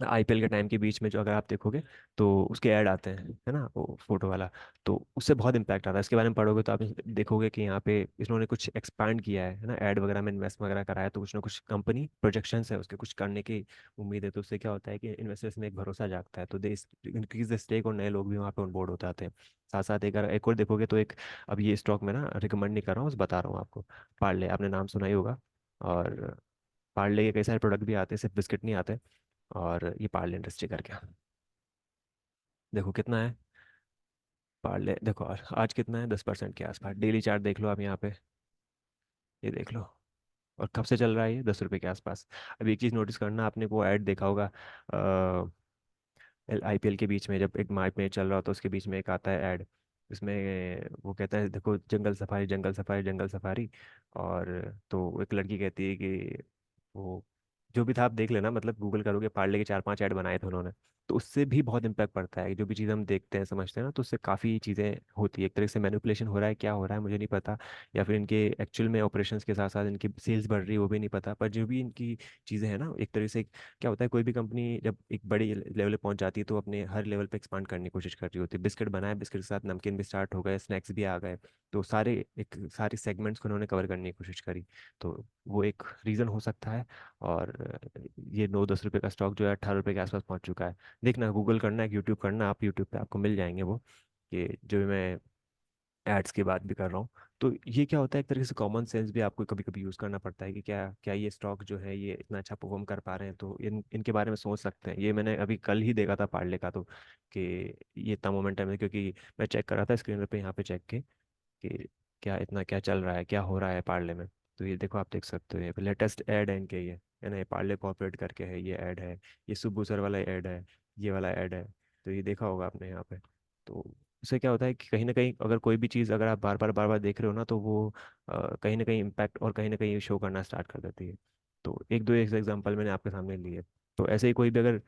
IPL के टाइम के बीच में जो अगर आप देखोगे तो उसके ऐड आते हैं, है ना, वो फोटो वाला, तो उससे बहुत इंपैक्ट आता है। इसके बारे में पढ़ोगे तो आप देखोगे कि यहाँ पे इन्होंने कुछ एक्सपांड किया है ना, ऐड वगैरह में इन्वेस्ट वगैरह करा है, तो कुछ ना कुछ कंपनी प्रोजेक्शंस है उसके, कुछ करने की उम्मीद है, तो उससे क्या होता है कि इन्वेस्टर्स में एक भरोसा जागता है, तो दे इंक्रीज द स्टेक और नए लोग भी वहाँ पे ऑन बोर्ड होते आते हैं। साथ साथ एक और देखोगे तो एक, अब ये स्टॉक में ना रिकमेंड नहीं कर रहा हूँ, बस बता रहा हूँ आपको, पार्ले आपने नाम सुना ही होगा, और पार्ले के कई सारे प्रोडक्ट भी आते हैं, सिर्फ बिस्किट नहीं आते। और ये पार्ले इंडस्ट्री करके, देखो कितना है। पार्ले देखो आज कितना है, 10% के आसपास। डेली चार्ट देख लो आप यहाँ पे, ये देख लो। और कब से चल रहा है ये, 10 रुपये के आसपास। अब एक चीज़ नोटिस करना, आपने वो ऐड देखा होगा आईपीएल के बीच में, जब एक मैच चल रहा होता है उसके बीच में एक आता है ऐड। इसमें वो कहता है देखो, जंगल सफारी जंगल सफारी जंगल सफारी। और तो एक लड़की कहती है कि वो, जो भी था आप देख लेना, मतलब गूगल करोगे, पार्ले के 4-5 ऐड बनाए थे उन्होंने। तो उससे भी बहुत इम्पैक्ट पड़ता है, जो भी चीज़ हम देखते हैं समझते हैं ना, तो उससे काफ़ी चीज़ें होती है। एक तरह से मैनिपुलेशन हो रहा है, क्या हो रहा है मुझे नहीं पता। या फिर इनके एक्चुअल में ऑपरेशंस के साथ साथ इनकी सेल्स बढ़ रही है वो भी नहीं पता, पर जो भी इनकी चीज़ें हैं ना, एक तरह से क्या होता है, कोई भी कंपनी जब एक बड़ी लेवल पे पहुंच जाती है तो अपने हर लेवल पे एक्सपांड करने की कोशिश कर रही होती है। बिस्किट बनाए, बिस्किट के साथ नमकीन भी स्टार्ट हो गए, स्नैक्स भी आ गए। तो सारी सेगमेंट्स को उन्होंने कवर करने की कोशिश करी। तो वो एक रीज़न हो सकता है। और ये 9-10 रुपये का स्टॉक जो है 18 रुपये के आसपास पहुंच चुका है। देखना, गूगल करना है, यूट्यूब करना, आप यूट्यूब पे आपको मिल जाएंगे वो, कि जो भी मैं एड्स की बात भी कर रहा हूँ। तो ये क्या होता है, एक तरीके से कॉमन सेंस भी आपको कभी कभी यूज़ करना पड़ता है कि क्या क्या ये स्टॉक जो है ये इतना अच्छा परफॉर्म कर पा रहे हैं, तो इनके बारे में सोच सकते हैं। ये मैंने अभी कल ही देखा था पार्ले का, तो कि ये इतना मोमेंटम है, क्योंकि मैं चेक कर रहा था स्क्रीन पे यहाँ पे चेक के कि क्या इतना क्या चल रहा है, क्या हो रहा है पार्ले में। तो ये देखो, आप देख सकते हो, ये लेटेस्ट ऐड है इनके, ये है ना, ये पार्ले कॉर्पोरेट करके है, ये ऐड है। ये सुब्बू सर वाला ऐड है, ये वाला ऐड है। तो ये देखा होगा आपने यहाँ पे। तो उससे क्या होता है कि कहीं ना कहीं अगर कोई भी चीज़ अगर आप बार बार देख रहे हो ना, तो वो कहीं ना कहीं इम्पैक्ट और कहीं ना कहीं शो करना स्टार्ट कर देती है। तो एक दो एग्जाम्पल मैंने आपके सामने लिए। तो ऐसे ही कोई भी अगर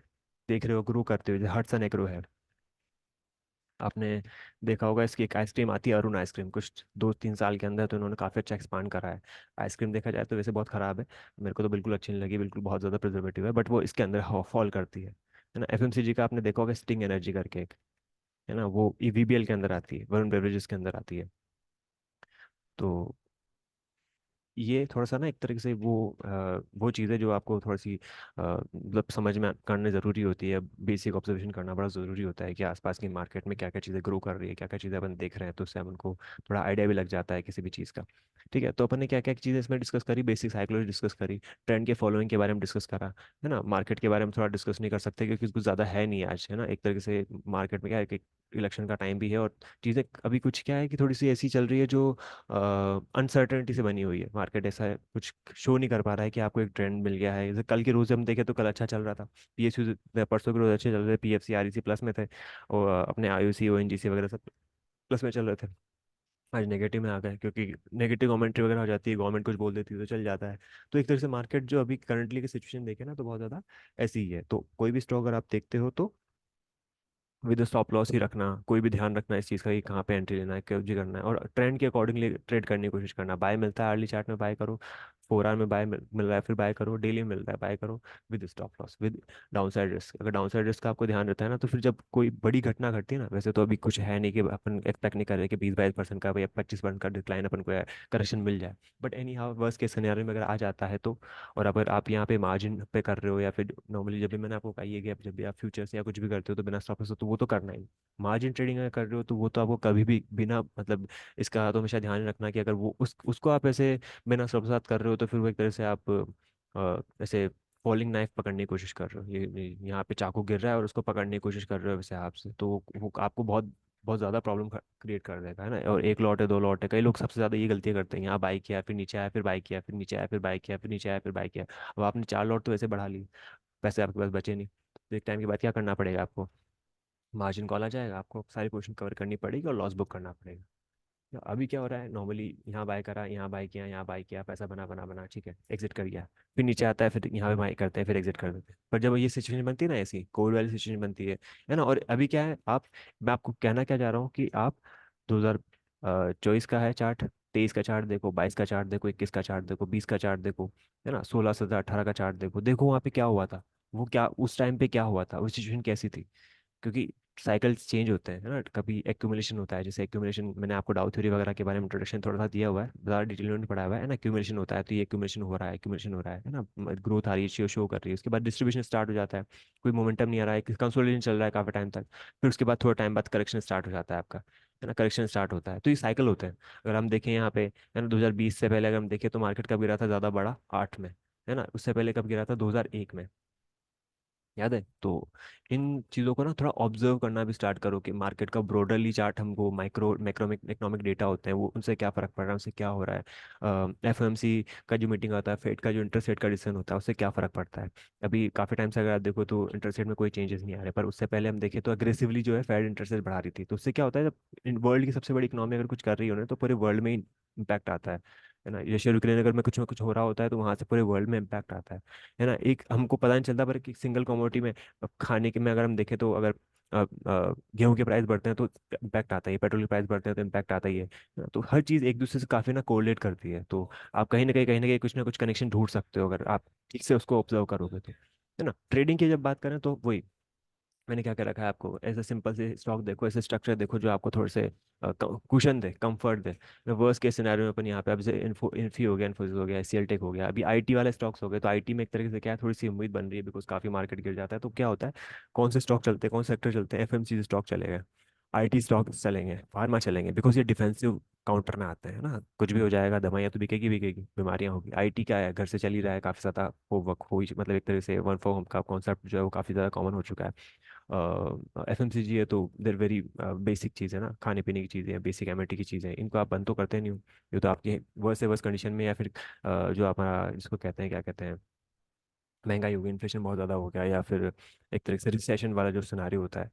देख रहे हो ग्रो करते हुए, जैसे हटसन एग्रो है, आपने देखा होगा, इसकी एक आइसक्रीम आती है अरुण आइसक्रीम, कुछ 2-3 साल के अंदर तो इन्होंने काफ़ी अच्छा एक्सपांड करा है। आइसक्रीम देखा जाए तो वैसे बहुत ख़राब है, मेरे को तो बिल्कुल अच्छी नहीं लगी, बिल्कुल बहुत ज़्यादा प्रिजर्वेटिव है, बट वो इसके अंदर फॉल करती है ना। एफएमसीजी का आपने देखा होगा स्टिंग एनर्जी करके एक, है ना, वो वीबीएल के अंदर आती है, वरुण बेवरेजेस के अंदर आती है। तो ये थोड़ा सा ना एक तरीके से वो चीज़ है जो आपको थोड़ी सी मतलब समझ में करनी ज़रूरी होती है। बेसिक ऑब्जर्वेशन करना बड़ा ज़रूरी होता है कि आसपास की मार्केट में क्या क्या चीज़ें ग्रो कर रही है, क्या क्या चीज़ें अपन देख रहे हैं, तो उससे अपन को थोड़ा आइडिया भी लग जाता है किसी भी चीज़ का। ठीक है, तो अपन ने क्या क्या चीज़ें इसमें डिस्कस करी, बेसिक साइकोलॉजी डिस्कस करी, ट्रेंड के फॉलोइंग के बारे में डिस्कस करा, है ना। मार्केट के बारे में थोड़ा डिस्कस नहीं कर सकते क्योंकि कुछ ज़्यादा है नहीं आज, है ना। एक तरीके से मार्केट में क्या है कि इलेक्शन का टाइम भी है, और चीज़ें अभी कुछ क्या है कि थोड़ी सी ऐसी चल रही है जो अनसर्टेनिटी से बनी हुई है। मार्केट ऐसा है, कुछ शो नहीं कर पा रहा है कि आपको एक ट्रेंड मिल गया है। जैसे कल के रोज हम देखें तो कल अच्छा चल रहा था, पीएसयू परसों के रोज अच्छे चल रहे थे, पीएफसी आरईसी प्लस में थे, और अपने आईओसी ओएनजीसी वगैरह सब प्लस में चल रहे थे। आज नेगेटिव में आ गए क्योंकि नेगेटिव कमेंट्री वगैरह हो जाती है, गवर्नमेंट कुछ बोल देती है तो चल जाता है। तो एक तरह से मार्केट जो अभी करंटली की सिचुएशन देखे ना, तो बहुत ज़्यादा ऐसी ही है। तो कोई भी स्टॉक अगर आप देखते हो तो विद स्टॉप लॉस ही रखना, कोई भी ध्यान रखना इस चीज़ का कि कहाँ पे एंट्री लेना है, क्या जी करना है, और ट्रेंड के अकॉर्डिंगली ट्रेड करने की कोशिश करना। बाय मिलता है अर्ली चार्ट में बाय करो, 4 आवर में बाय मिल रहा है फिर बाय करो, डेली मिल रहा है बाय करो, with stop loss, with down side risk. अगर डाउन साइड रिस्क का आपको ध्यान रहता है ना, तो फिर जब कोई बड़ी घटना घटती है ना, वैसे तो अभी कुछ है नहीं कि अपन एक्सपेक्ट नहीं कर रहे कि 20-22% का या 25% का डिक्लाइन अपन को करेक्शन मिल जाए, but any how worst case scenario में अगर आ जाता है तो। और अगर आप यहाँ पे मार्जिन पे कर रहे हो, या फिर नॉर्मली जब भी मैंने आपको कहा है कि जब भी आप फ्यूचर्स या कुछ भी करते हो तो बिना स्टॉप लॉस, तो वो तो करना ही। मार्जिन ट्रेडिंग अगर कर रहे हो तो वो तो आपको कभी भी बिना मतलब, इसका तो हमेशा ध्यान रखना कि अगर वो उसको आप ऐसे बिना साथ कर रहे हो, तो फिर वो एक तरह से आप ऐसे फॉलिंग नाइफ पकड़ने की कोशिश कर रहे हो। यहाँ पे चाकू गिर रहा है और उसको पकड़ने की कोशिश कर रहे हो वैसे हाथ से, तो वो आपको बहुत बहुत ज़्यादा प्रॉब्लम क्रिएट कर देगा, है ना। और एक लॉट है, दो लॉट है, कई लोग सबसे ज़्यादा ये गलतियाँ करते हैं, यहाँ बाई किया फिर नीचे आया फिर बाई किया फिर नीचे आया फिर बाई किया फिर नीचे आया फिर बाई किया। अब आपने 4 लॉट तो वैसे बढ़ा ली, पैसे आपके पास बचे नहीं, तो एक टाइम के बाद क्या करना पड़ेगा आपको, मार्जिन कॉल आ जाएगा, आपको सारी पोजीशन कवर करनी पड़ेगी और लॉस बुक करना पड़ेगा। तो अभी क्या हो रहा है, नॉर्मली यहाँ बाय करा, यहाँ बाय किया, यहाँ बाय किया, पैसा बना बना बना, ठीक है, एग्जिट कर गया, फिर नीचे आता है, फिर यहाँ पे बाय करते हैं, फिर एग्जिट कर देते हैं। पर जब ये सिचुएशन बनती है ना, ऐसी कोविड वाली सिचुएशन बनती है ना। और अभी क्या है, मैं आपको कहना क्या चाह रहा हूँ कि आप 2024 का है चार्ट, 23 का चार्ट देखो, 22 का चार्ट देखो, 21 का चार्ट देखो, 20 का चार्ट देखो, है ना, 16 से 18 का चार्ट देखो, देखो वहाँ पे क्या हुआ था, वो क्या उस टाइम पे क्या हुआ था, वो सिचुएशन कैसी थी। क्योंकि साइकिल्स चेंज होते हैं, है ना। कभी एक्यूमुलेशन होता है, जैसे एक्यूमुलेशन मैंने आपको डाउ थ्योरी वगैरह के बारे में इंट्रोडक्शन थोड़ा सा दिया हुआ है, ज़्यादा डिटेल में नहीं पढ़ाया हुआ है ना। एक्यूमुलेशन होता है तो ये एक्यूमुलेशन हो रहा है, एक्यूमुलेशन हो रहा है ना, ग्रोथ आ रही है, शो कर रही है, उसके बाद डिस्ट्रीब्यूशन स्टार्ट हो जाता है, कोई मोमेंटम नहीं आ रहा है, कंसोलिडेशन चल रहा है काफ़ी टाइम तक, फिर उसके बाद थोड़ा टाइम बाद करेक्शन स्टार्ट हो जाता है आपका, है ना, करेक्शन स्टार्ट होता है, तो ये साइकिल होते हैं। अगर हम देखें यहाँ पे, है ना, 2020 से पहले अगर हम देखें तो मार्केट कब गिरा था ज़्यादा बड़ा, 8 में, है ना। उससे पहले कब गिरा था, 2001 में, याद है। तो इन चीज़ों को ना थोड़ा ऑब्जर्व करना भी स्टार्ट करो कि मार्केट का ब्रॉडरली चार्ट, हमको माइक्रो मैक्रो इकोनॉमिक डेटा होते हैं वो, उनसे क्या फ़र्क पड़ रहा है, उनसे क्या हो रहा है। एफओएमसी का जो मीटिंग आता है, फेड का जो इंटरेस्ट रेट का डिसीजन होता है, उससे क्या फ़र्क पड़ता है। अभी काफ़ी टाइम से अगर आप देखो तो इंटरेस्ट रेट में कोई चेंजेस नहीं आ रहे, पर उससे पहले हम देखें तो अग्रेसिवली जो है फेड इंटरेस्ट रेट बढ़ा रही थी। तो उससे क्या होता है, जब वर्ल्ड की सबसे बड़ी इकोनॉमी अगर कुछ कर रही हो ना, तो पूरे वर्ल्ड में इम्पैक्ट आता है ना। जैसे यूक्रेन अगर में कुछ हो रहा होता है तो वहां से पूरे वर्ल्ड में इम्पैक्ट आता है ना। एक हमको पता नहीं चलता, पर कि सिंगल कमोडिटी में, अब खाने के में अगर हम देखें तो अगर गेहूं के प्राइस बढ़ते हैं तो इम्पैक्ट आता ही है, पेट्रोल के प्राइस बढ़ते हैं तो इम्पैक्ट आता ही है ना। तो हर चीज़ एक दूसरे से काफ़ी ना कोरिलेट करती है। तो आप कहीं ना कहीं कुछ ना कुछ कनेक्शन ढूंढ सकते हो अगर आप ठीक से उसको ऑब्जर्व करोगे तो, है ना। ट्रेडिंग की जब बात करें तो वही मैंने क्या क्या रखा है आपको, ऐसे सिंपल से स्टॉक देखो, ऐसे स्ट्रक्चर देखो जो आपको थोड़े से कुशन दे, कंफर्ट दे। वर्स्ट केस सिनेरियो में अपन यहाँ पे अब जैसे इन्फी हो गया, इन्फोसिस हो गया, सीएल टेक हो गया, अभी आईटी वाले स्टॉक्स हो गए, तो आईटी में एक तरीके से क्या है, थोड़ी सी उम्मीद बन रही है, बिकॉज काफी मार्केट गिर जाता है तो क्या होता है, कौन से स्टॉक चलते हैं, कौन से सेक्टर चलते हैं, एफएमसीजी स्टॉक चलेगा, आईटी स्टॉक चलेंगे, फार्मा चलेंगे, बिकॉज ये डिफेंसिव काउंटर में आते हैं ना। कुछ भी हो जाएगा, दवाइयाँ तो बिकेगी बिकेगी, बीमारियाँ होगी। आईटी क्या है, घर से चल ही रहा है काफ़ी ज़्यादा, वो वर्क हो ही, मतलब एक तरह से वर्क फ्रॉम होम का कॉन्सेप्ट जो है वो काफ़ी ज़्यादा कॉमन हो चुका है। एफएमसीजी है तो देर वेरी बेसिक चीज़ है ना, खाने पीने की चीज़ें, बेसिक एमिनिटी की चीज़ें, इनको आप बंद तो करते नहीं हो। ये तो आपकी वर्स से वर्स कंडीशन में, या फिर जो हमारा जिसको कहते हैं, क्या कहते हैं, महंगाई हो गई, इन्फ्लेशन बहुत ज़्यादा हो गया, या फिर एक तरह से रिसेशन वाला जो सिनारियो होता है,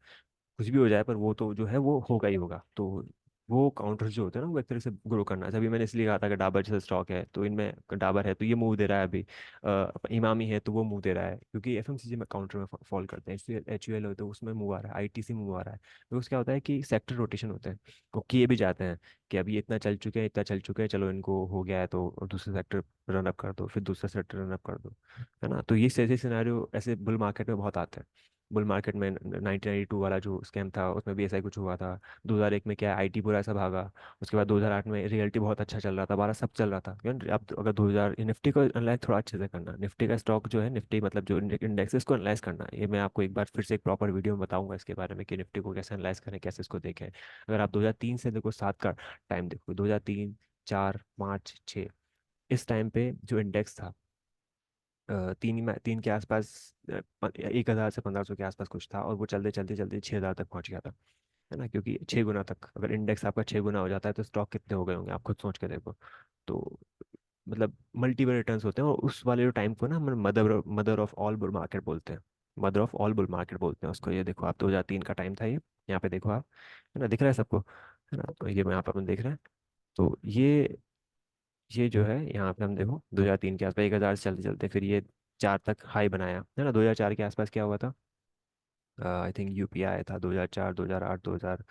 कुछ भी हो जाए पर वो तो जो है वो होगा ही होगा। तो वो काउंटर्स जो होते हैं ना, वो एक तरह से ग्रो करना है। अभी मैंने इसलिए कहा था कि डाबर जैसा स्टॉक है तो इनमें, डाबर है तो ये मूव दे रहा है अभी, इमामी है तो वो मूव दे रहा है, क्योंकि एफएमसीजी में काउंटर में फॉल करते हैं। एचयूएल हो तो उसमें मूव आ रहा है, आईटीसी मूव आ रहा है। तो उसका क्या होता है कि सेक्टर रोटेशन होते हैं, वो किए भी जाते हैं कि अभी इतना चल चुके हैं, इतना चल चुके हैं, चलो इनको हो गया है तो दूसरे सेक्टर रन अप कर दो, फिर दूसरा सेक्टर रन अप कर दो, है ना। तो ये ऐसे सिनेरियो ऐसे बुल मार्केट में बहुत आते हैं। बुल मार्केट में 1992 वाला जो स्कैम था उसमें भी ऐसा ही कुछ हुआ था। 2001 में क्या आईटी पूरा ऐसा भागा। उसके बाद 2008 में रियल्टी बहुत अच्छा चल रहा था, 12 सब चल रहा था क्यों। अब तो अगर 2000 निफ्टी को एनालाइज थोड़ा अच्छे से करना, निफ्टी का स्टॉक जो है, निफ्टी मतलब जो इंडेक्सेस को एनालाइज करना, ये मैं आपको एक बार फिर से एक प्रॉपर वीडियो में बताऊंगा इसके बारे में कि निफ्टी को कैसे एनालाइज करें, कैसे इसको देखें। अगर आप 2003 से देखो, 7 का टाइम देखो, 2003, 4, 5, 6, इस टाइम पे जो इंडेक्स था, तीन के आसपास, 1000 से 1500 के आसपास कुछ था, और वो चलते चलते चलते 6000 तक पहुंच गया था, है ना। क्योंकि 6 गुना तक अगर इंडेक्स आपका 6 गुना हो जाता है तो स्टॉक कितने हो गए होंगे, आप खुद सोच के देखो। तो मतलब मल्टीपल रिटर्न्स होते हैं, और उस वाले जो टाइम को ना हम mother mother of all bull market बोलते हैं। Mother of all bull market बोलते हैं उसको। ये देखो आप, 2003 का टाइम था ये, यहाँ पे देखो आप, है ना, दिख रहा है सबको, है ना। तो ये मैं यहाँ पर अपन देख रहे हैं। तो ये जो है यहाँ पे हम देखो, 2003 के आसपास 1000 से चलते चलते फिर ये 4 तक हाई बनाया, है ना। 2004 के आसपास क्या हुआ था, आई थिंक यूपीआई आया था 2004, 2008, 2000,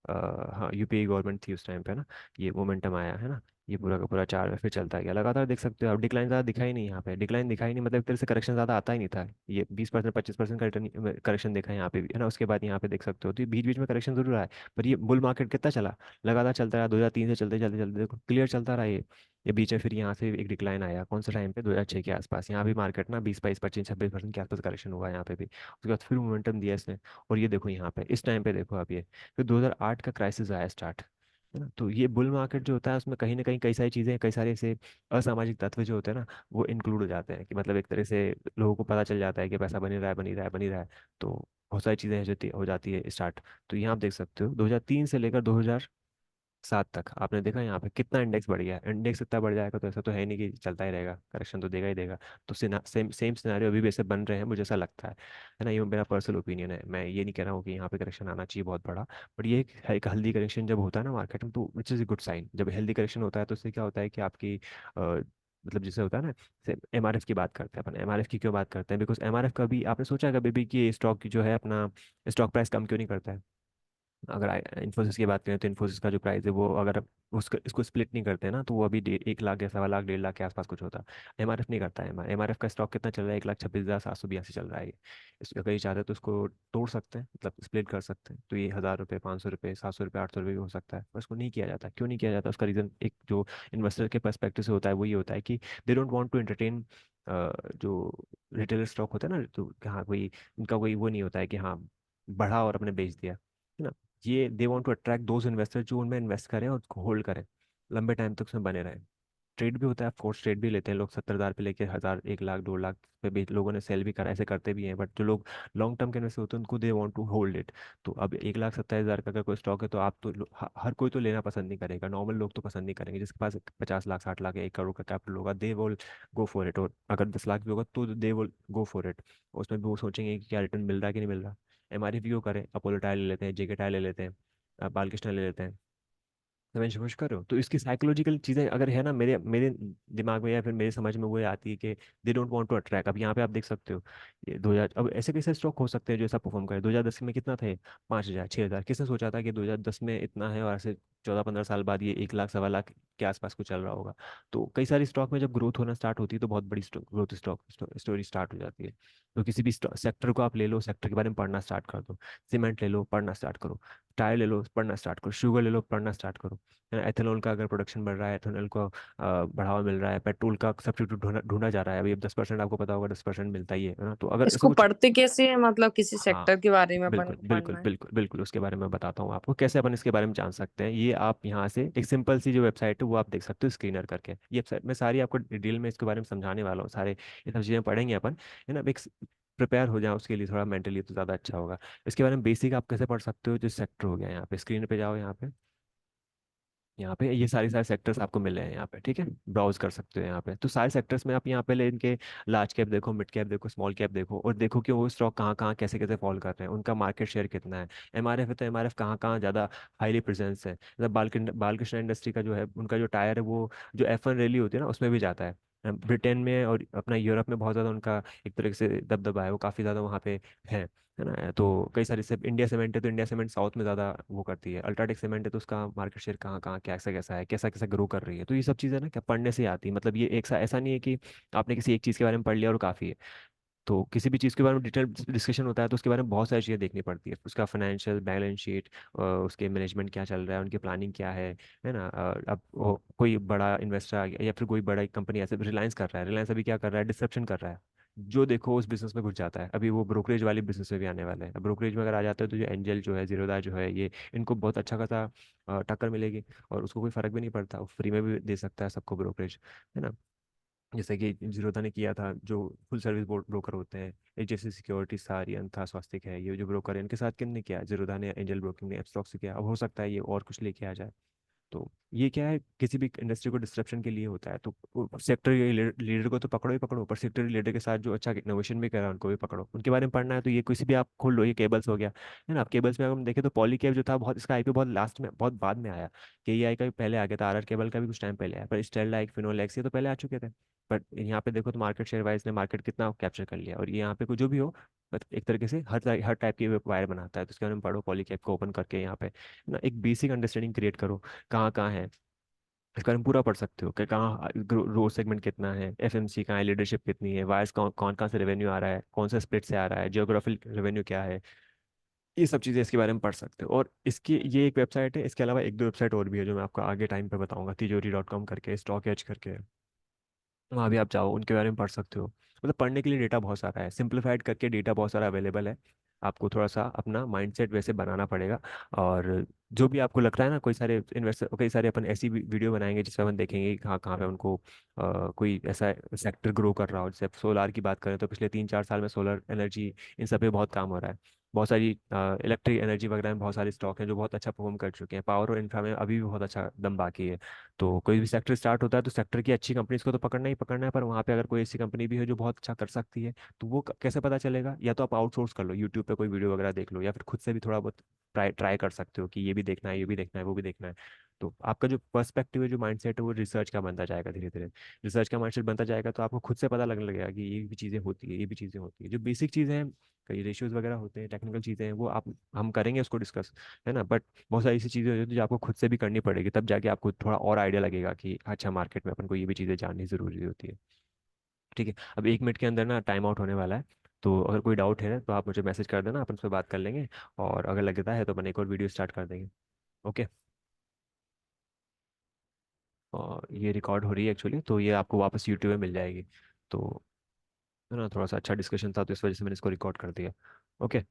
हाँ यूपीए गवर्नमेंट थी उस टाइम पे ना। ये मोमेंटम आया है ना, ये पूरा का पूरा चार फिर चलता गया लगातार, देख सकते हो आप। डिक्लाइन ज़्यादा दिखा ही नहीं यहाँ पे, डिक्लाइन दिखा ही नहीं, मतलब एक तरह से करेक्शन ज़्यादा आता ही नहीं था। ये 20%, 25% का रिटर्न करेक्शन देखा है यहाँ पे भी, है ना। उसके बाद यहाँ पे देख सकते हो तो बीच बीच में करेक्शन जरूर रहा है, पर ये बुल मार्केट कितना चला, लगातार चलता रहा। 2003 से चलते चलते चलते देखो क्लियर चलता रहा ये बीच में फिर यहाँ से एक डिक्लाइन आया, कौन सा टाइम पे, 2006 के आसपास। यहाँ भी मार्केट ना 20, 22, 25, 26% के आसपास करेक्शन हुआ यहाँ पे भी। उसके बाद फिर मोमेंटम दिया इसने, और ये देखो यहाँ पे इस टाइम पे देखो आप ये, फिर 2008 का क्राइसिस आया स्टार्ट, है ना। तो ये बुल मार्केट जो होता है उसमें कहीं ना कहीं कई सारी चीज़ें, कई सारे ऐसे असामाजिक तत्व जो होते हैं ना, वो इंक्लूड हो जाते हैं, कि मतलब एक तरह से लोगों को पता चल जाता है कि पैसा बनी रहा है, बनी रहा है, बनी रहा है। तो बहुत सारी चीज़ें हो जाती है स्टार्ट। तो यहाँ आप देख सकते हो 2003 से लेकर 2007 तक आपने देखा यहाँ पे कितना इंडेक्स बढ़ गया। इंडेक्स इतना बढ़ जाएगा तो ऐसा तो है नहीं कि चलता ही रहेगा, करेक्शन तो देगा ही देगा। तो सेम सेम सिनेरियो अभी भी ऐसे बन रहे हैं, मुझे ऐसा लगता है ना। ये मेरा पर्सनल ओपिनियन है, मैं ये नहीं कह रहा हूँ कि यहाँ पे करेक्शन आना चाहिए बहुत बड़ा, बट ये एक हेल्दी करेक्शन जब होता है ना मार्केट में, तो which is a good sign. जब हेल्दी करेक्शन होता है तो उससे क्या होता है कि आपकी मतलब जैसे होता है ना, एमआरएफ की बात करते हैं अपन। एमआरएफ की क्यों बात करते हैं, बिकॉज एमआरएफ का भी आपने सोचा है कभी भी कि स्टॉक की जो है अपना स्टॉक प्राइस कम क्यों नहीं करता है। अगर इन्फोसिस की बात करें तो इन्फोसिस का जो प्राइस है वो, अगर उसका इसको स्प्लिट नहीं करते ना तो वो अभी 1 लाख या 1.25 लाख, 1.5 लाख के आसपास कुछ होता। एमआरएफ नहीं करता है। एमआरएफ का स्टॉक कितना चल रहा है, 1,26,782 चल रहा है ये। इसको कहीं चाहते तो उसको तोड़ सकते हैं, मतलब स्प्लिट कर सकते हैं, तो ये 1000 रुपये, 500 रुपये, 700 रुपये, 800 रुपये भी हो सकता है, पर उसको नहीं किया जाता। क्यों नहीं किया जाता, उसका रीज़न एक जो इन्वेस्टर के पर्सपेक्टिव से होता है वो ये होता है कि they don't want to entertain जो रिटेलर स्टॉक होता है ना, तो हाँ कोई उनका कोई वो नहीं होता है कि हाँ बढ़ा और अपने बेच दिया, है ना। ये they want to attract those investor जो उनमें इन्वेस्ट करें और उसको होल्ड करें, लंबे टाइम तक उसमें बने रहें। ट्रेड भी होता है, फोर्स ट्रेड भी लेते हैं लोग, 70,000 पे लेके 1,000, 1 लाख, 2 लाख पे भी लोगों ने सेल भी करा, ऐसे करते भी हैं। बट जो लोग लॉन्ग टर्म के इन्वेस्टर होते हैं उनको they want to hold it. तो अब 1,27,000 का अगर कोई स्टॉक है तो आप तो हर कोई तो लेना पसंद नहीं करेगा, नॉर्मल लोग तो पसंद नहीं करेंगे। जिसके पास 50 लाख, 60 लाख, 1 करोड़ का कैपिटल होगा, they will go for it. और अगर 10 लाख भी होगा तो they will go for it. उसमें भी वो सोचेंगे कि क्या रिटर्न मिल रहा है कि नहीं मिल रहा। एमआरएफ भी वो करें, अपोलो टायर ले लेते हैं, जेके टायर ले लेते हैं, बालकृष्ण ले लेते हैं। मैं समझ कर रहे हो, तो इसकी साइकोलॉजिकल चीजें अगर है ना, मेरे मेरे दिमाग में या फिर मेरे समझ में वो आती है कि they don't want to attract. अब यहाँ पे आप देख सकते हो, ये 2000, अब ऐसे कैसे स्टॉक हो सकते हैं जो ऐसा परफॉर्म करे। 2010 में कितना थे, 5,000, 6,000। किसने सोचा था कि 2010 में इतना है और ऐसे 14-15 साल बाद ये 1 लाख, 1.25 लाख के आसपास को चल रहा होगा। तो कई सारी स्टॉक में जब ग्रोथ होना स्टार्ट होती है तो बहुत बड़ी ग्रोथ स्टॉक स्टोरी स्टार्ट हो जाती है। तो किसी भी सेक्टर को आप ले लो, सेक्टर के बारे में पढ़ना स्टार्ट कर दो। सीमेंट ले लो, पढ़ना स्टार्ट करो। टायर ले लो, पढ़ना स्टार्ट करो। शुगर ले लो, पढ़ना स्टार्ट करो। है ना, एथेनॉल का अगर प्रोडक्शन बढ़ रहा है, एथेनॉल को बढ़ावा मिल रहा है, पेट्रोल का सब्स्टिट्यूट ढूंढा ढूंढा जा रहा है। अभी अब 10% आपको पता होगा, 10% मिलता ही है ना। तो अगर ऐसे इसको कुछ, पढ़ते कैसे हैं, मतलब किसी हाँ सेक्टर के बारे में बिल्कुल बिल्कुल पढ़ना है? बिल्कुल बिल्कुल, उसके बारे में बताता हूँ आपको कैसे अपन इसके बारे में जान सकते हैं। ये आप यहाँ से एक सिंपल सी जो वेबसाइट है वो आप देख सकते हो, स्क्रीनर करके। ये वेबसाइट मैं सारी आपको डिटेल में इसके बारे में समझाने वाला हूँ, सारे ये सब चीज़ें पढ़ेंगे अपन, है ना। एक प्रिपेयर हो जाए उसके लिए थोड़ा मेंटली तो ज़्यादा अच्छा होगा। इसके बारे में बेसिक आप कैसे पढ़ सकते हो, जो सेक्टर हो गया, यहाँ पे स्क्रीन पे जाओ, यहाँ पे, यहाँ पे ये सारे सारे सेक्टर्स आपको मिल रहे हैं यहाँ पे, ठीक है। ब्राउज कर सकते हो यहाँ पे। तो सारे सेक्टर्स में आप यहाँ पे ले इनके लार्ज कैप देखो, मिड कैप देखो, स्मॉल कैप देखो, और देखो कि वो स्टॉक कहाँ कहाँ कैसे कैसे फॉल कर रहे हैं, उनका मार्केट शेयर कितना है। एमआरएफ है तो एमआरएफ कहाँ कहाँ ज़्यादा हाईली प्रेजेंस है। मतलब बालकृष्ण इंडस्ट्री का जो है, उनका जो टायर है वो जो F1 रैली होती है ना उसमें भी जाता है। ब्रिटेन में और अपना यूरोप में बहुत ज़्यादा उनका एक तरीके से दबदबा है, वो काफ़ी ज़्यादा वहाँ पे है ना। तो कई सारी से इंडिया सीमेंट है तो इंडिया सीमेंट साउथ में ज़्यादा वो करती है। अल्ट्राटेक सीमेंट है तो उसका मार्केट शेयर कहाँ कहाँ कैसा कैसा है, कैसा कैसा ग्रो कर रही है। तो ये सब चीज़ें ना क्या पढ़ने से ही आती है। मतलब ये एक ऐसा नहीं है कि आपने किसी एक चीज़ के बारे में पढ़ लिया और काफ़ी है। तो किसी भी चीज़ के बारे में डिटेल डिस्कशन होता है तो उसके बारे में बहुत सारी चीज़ें देखनी पड़ती है। उसका फाइनेंशियल बैलेंस शीट, उसके मैनेजमेंट क्या चल रहा है, उनकी प्लानिंग क्या है ना। अब कोई बड़ा इन्वेस्टर आ गया या फिर कोई बड़ा कंपनी, ऐसे रिलायंस कर रहा है, रिलायंस अभी क्या कर रहा है, डिसरप्शन कर रहा है। जो देखो उस बिजनेस में घुस जाता है। अभी वो ब्रोकरेज वाली बिजनेस में भी आने वाला है। ब्रोकरेज में अगर आ जाता है तो जो एंजल जो है, जीरोधा जो है, ये इनको बहुत अच्छा खासा टक्कर मिलेगी। और उसको कोई फर्क भी नहीं पड़ता, वो फ्री में भी दे सकता है सबको ब्रोकरेज, है ना। जैसे कि जीरोधा ने किया था, जो फुल सर्विस ब्रोकर होते हैं, एचडीएफसी सिक्योरिटीज था, आर्यन था, स्वास्तिक है, ये जो ब्रोकर है, इनके साथ किन ने किया, जीरोधा ने, एंजल ब्रोकिंग ने, एप्सटॉक से किया। अब हो सकता है ये और कुछ लेके आ जाए। तो ये क्या है, किसी भी इंडस्ट्री को डिस्ट्रप्शन के लिए होता है। तो सेक्टर लीडर को तो पकड़ो ही पकड़ो, पर सेक्टर लीडर के साथ जो अच्छा इनोवेशन भी कर रहा है उनको भी पकड़ो। उनके बारे में पढ़ना है तो ये किसी भी आप खोल लो, ये केबल्स हो गया, है ना। आप केबल्स में अगर हम देखें तो पॉली केब जो था, बहुत इसका आईपीओ बहुत लास्ट में, बहुत बाद में आया। के आई का भी पहले आ गया था, आरआर केबल का भी कुछ टाइम पहले आया, पर स्टेरलाइट, फिनोलेक्स ये तो पहले आ चुके थे। बट यहाँ पे देखो तो मार्केट शेयर वाइज ने मार्केट कितना कैप्चर कर लिया। और ये यहाँ पे कुछ जो भी हो, बट एक तरीके से हर टाइप की वायर बनाता है। तो इसके बारे में पढ़ो, पॉलीकैब को ओपन करके यहाँ पे ना एक बेसिक अंडरस्टैंडिंग क्रिएट करो, कहाँ कहाँ है। इसके बारे में पूरा पढ़ सकते हो कि कहाँ रोड सेगमेंट कितना है, एफएमसी कहाँ है, लीडरशिप कितनी है, वायर्स कौन कौन कहाँ से रेवेन्यू आ रहा है, कौन सा स्प्लिट से आ रहा है, जियोग्राफिक रेवेन्यू क्या है। ये सब चीज़ें इसके बारे में पढ़ सकते हो। और इसकी ये एक वेबसाइट है, इसके अलावा एक दो वेबसाइट और भी है जो मैं आपको आगे टाइम पे बताऊंगा, तिजोरी.com करके, स्टॉक एज करके। वहाँ भी आप जाओ, उनके बारे में पढ़ सकते हो। मतलब पढ़ने के लिए डेटा बहुत सारा है, सिंप्लीफाइड करके डेटा बहुत सारा अवेलेबल है। आपको थोड़ा सा अपना माइंडसेट वैसे बनाना पड़ेगा। और जो भी आपको लगता है ना, कोई सारे इन्वेस्टर, कई सारे अपन ऐसी वीडियो बनाएंगे जिसमें अपन देखेंगे कि कहाँ कहाँ पे उनको कोई ऐसा सेक्टर ग्रो कर रहा हो। जैसे सोलार की बात करें तो पिछले 3-4 साल में सोलर एनर्जी, इन सब पे बहुत काम हो रहा है। बहुत सारी इलेक्ट्रिक एनर्जी वगैरह में बहुत सारे स्टॉक हैं जो बहुत अच्छा परफॉर्म कर चुके हैं। पावर और इंफ्रा में अभी भी बहुत अच्छा दम बाकी है। तो कोई भी सेक्टर स्टार्ट होता है तो सेक्टर की अच्छी कंपनीज को तो पकड़ना ही पकड़ना है, पर वहाँ पे अगर कोई ऐसी कंपनी भी है जो बहुत अच्छा कर सकती है तो वो कैसे पता चलेगा। या तो आप आउटसोर्स कर लो, यूट्यूब पे कोई वीडियो वगैरह देख लो, या फिर खुद से भी थोड़ा बहुत ट्राई ट्राई कर सकते हो कि ये भी देखना है, ये भी देखना है, वो भी देखना है। तो आपका जो पर्सपेक्टिव है, जो माइंडसेट है, वो रिसर्च का बनता जाएगा धीरे धीरे। रिसर्च का माइंडसेट बनता जाएगा तो आपको खुद से पता लगने लगेगा कि ये भी चीज़ें होती है, ये भी चीज़ें होती है। जो बेसिक चीज़ें हैं, कई रेशियोज वगैरह होते हैं, टेक्निकल चीज़ें हैं, वो आप हम करेंगे उसको डिस्कस, है ना। बट बहुत सारी ऐसी चीज़ें होती हैं जो आपको खुद से भी करनी पड़ेगी, तब जाके आपको थोड़ा और आइडिया लगेगा कि अच्छा मार्केट में अपन को ये भी चीज़ें जाननी ज़रूरी होती है। ठीक है, अब 1 मिनट के अंदर ना टाइम आउट होने वाला है। तो अगर कोई डाउट है तो आप मुझे मैसेज कर देना, अपन उस पर बात कर लेंगे। और अगर लगता है तो अपन एक और वीडियो स्टार्ट कर देंगे। ओके। और ये रिकॉर्ड हो रही है एक्चुअली, तो ये आपको वापस यूट्यूब में मिल जाएगी। तो है ना, थोड़ा सा अच्छा डिस्कशन था तो इस वजह से मैंने इसको रिकॉर्ड कर दिया। ओके।